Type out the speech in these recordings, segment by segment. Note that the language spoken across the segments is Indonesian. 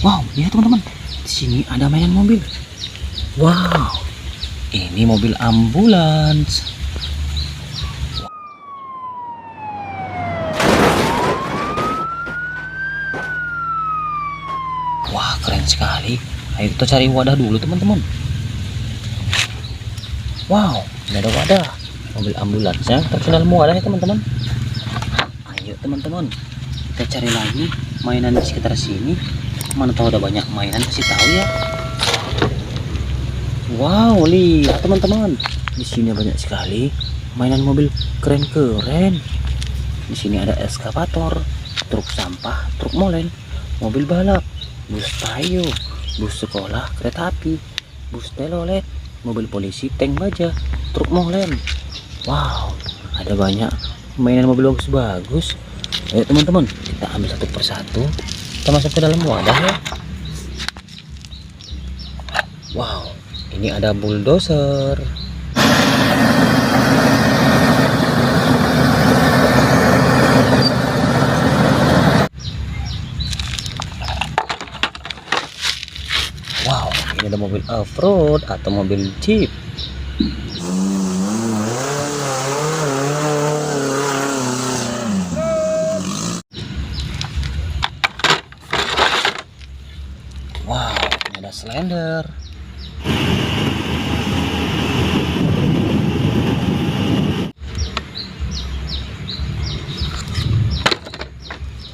Wow, lihat teman-teman. Di sini ada mainan mobil. Wow, ini mobil ambulans. Wah, keren sekali. Ayo kita cari wadah dulu teman-teman. Wow, ini ada wadah. Mobil ambulansnya terkenal wadah ya teman-teman. Ayo teman-teman, kita cari lagi mainan di sekitar sini. Mana tahu ada banyak mainan, kasih tahu ya. Wow, lihat teman-teman. Di sini banyak sekali mainan mobil keren-keren. Di sini ada eskavator, truk sampah, truk molen, mobil balap, bus tayo, bus sekolah, kereta api, bus telolet, mobil polisi, tank baja, truk molen. Wow, ada banyak mainan mobil bagus-bagus. Ayo teman-teman, kita ambil satu persatu. Kita masuk ke dalam wadah ya. Wow, ini ada bulldozer. Wow, ini ada mobil off-road atau mobil jeep. Wow, ini ada Slender.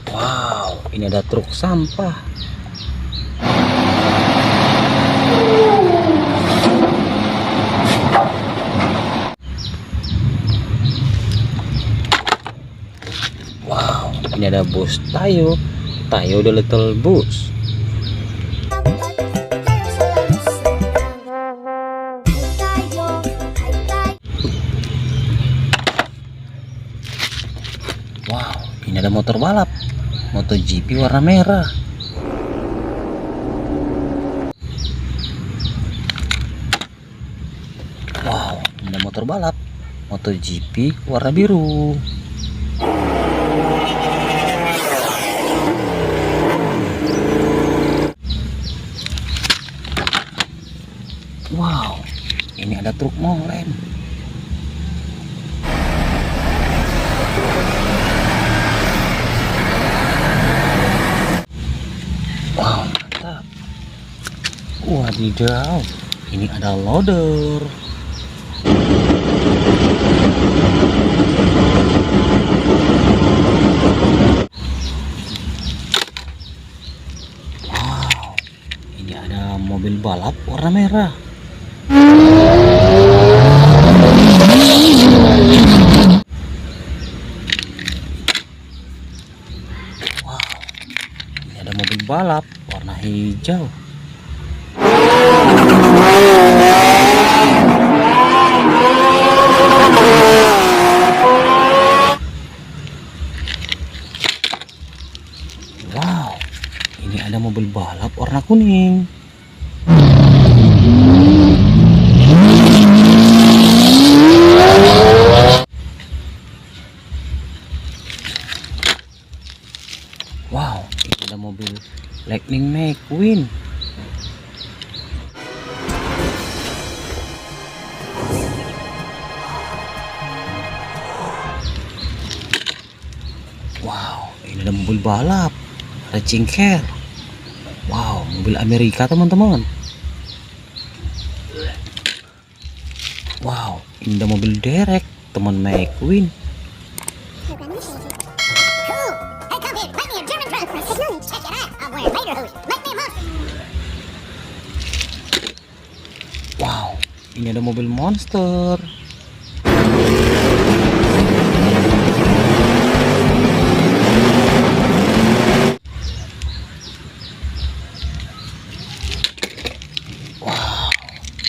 Wow, ini ada truk sampah. Wow, ini ada bus Tayo, Tayo the Little Bus. Wow, ini ada motor balap, MotoGP warna merah. Wow, ini ada motor balap, MotoGP warna biru. Wow, ini ada truk molen. Wow, mantap. Wadidaw, ini ada loader. Wow, ini ada mobil balap warna merah. Wow, ini ada mobil balap warna hijau. Wow, ini ada mobil balap warna kuning. Wow, ini ada mobil Lightning McQueen. Wow, ini ada mobil balap Racing Car. Wow, mobil Amerika teman-teman. Wow, ini ada mobil derek teman McQueen. Wow, ini ada mobil monster. Wow,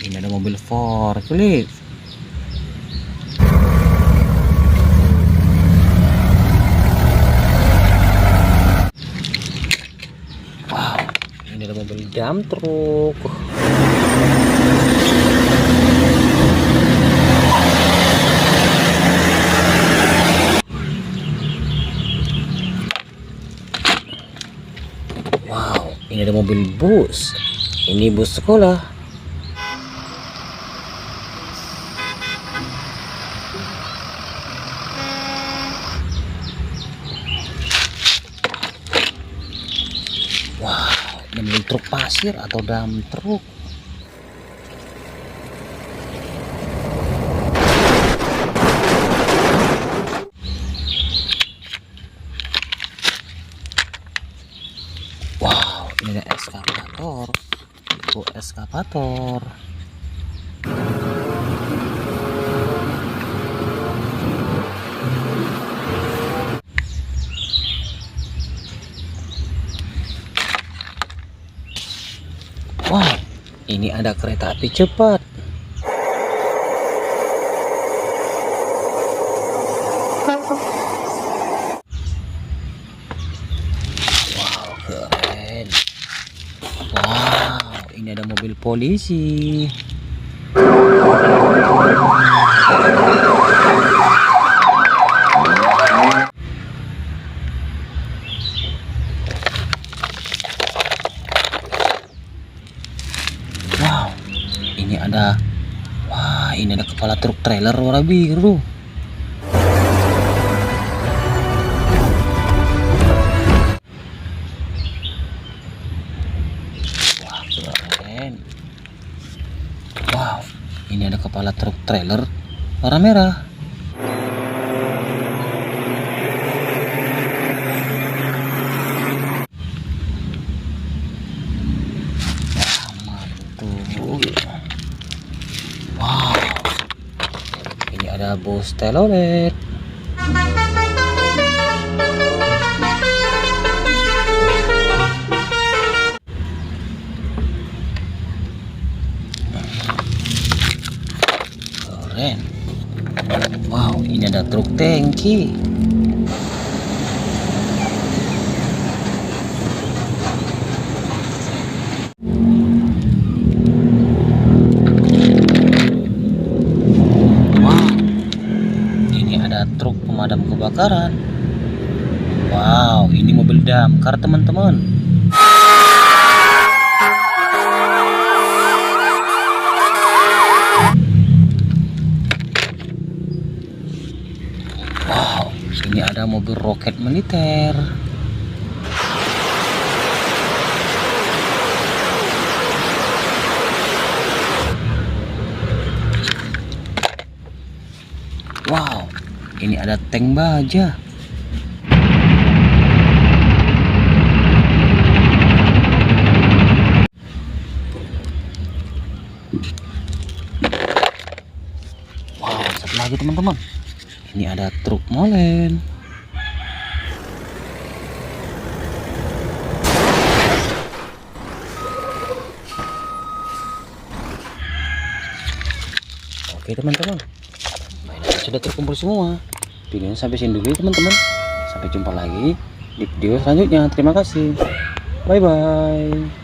ini ada mobil forklift. Wow, ini ada mobil dump truck. ini ada mobil bus. Ini bus sekolah. Wow, ini mobil truk pasir atau dump truk. Wow, ini ada eskavator. Itu eskavator. Wow, ini ada kereta api cepat. Wow, keren. Wow, ini ada mobil polisi. Wow, ini ada, wah, ini ada kepala truk trailer warna biru. Wah, keren. Wow, ini ada kepala truk trailer warna merah. Wow, ini ada bus telolet. Keren. Wow, ini ada truk tangki. Truk pemadam kebakaran. Wow, ini mobil damkar teman-teman. Wow, ini ada mobil roket militer. Wow, ini ada tank baja. Wow, satu lagi teman-teman. Ini ada truk molen. Oke teman-teman, mainan sudah terkumpul semua. Videonya sampai sini dulu teman-teman. Sampai jumpa lagi di video selanjutnya. Terima kasih. Bye bye.